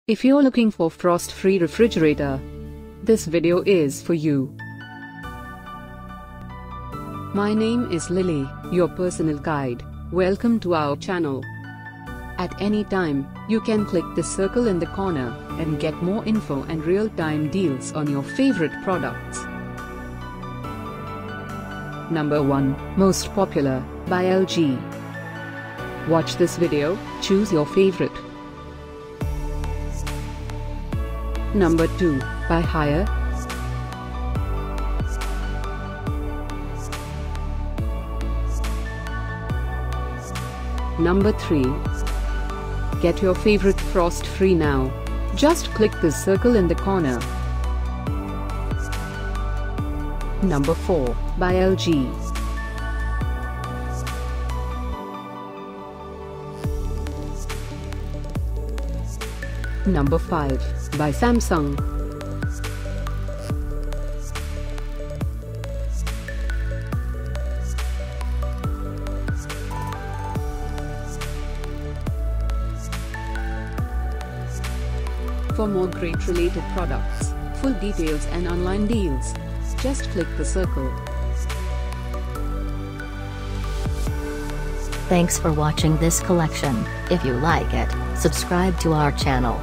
If you're looking for frost-free refrigerator, this video is for you. My name is Lily, your personal guide. Welcome to our channel. At any time, you can click the circle in the corner and get more info and real-time deals on your favorite products. Number 1, Most Popular, by LG. Watch this video, choose your favorite. Number 2, by Haier. Number 3. Get your favorite frost-free now. Just click the circle in the corner. Number 4, by LG. Number 5, by Samsung. For more great related products, full details and online deals, just click the circle. Thanks for watching this collection. If you like it, subscribe to our channel.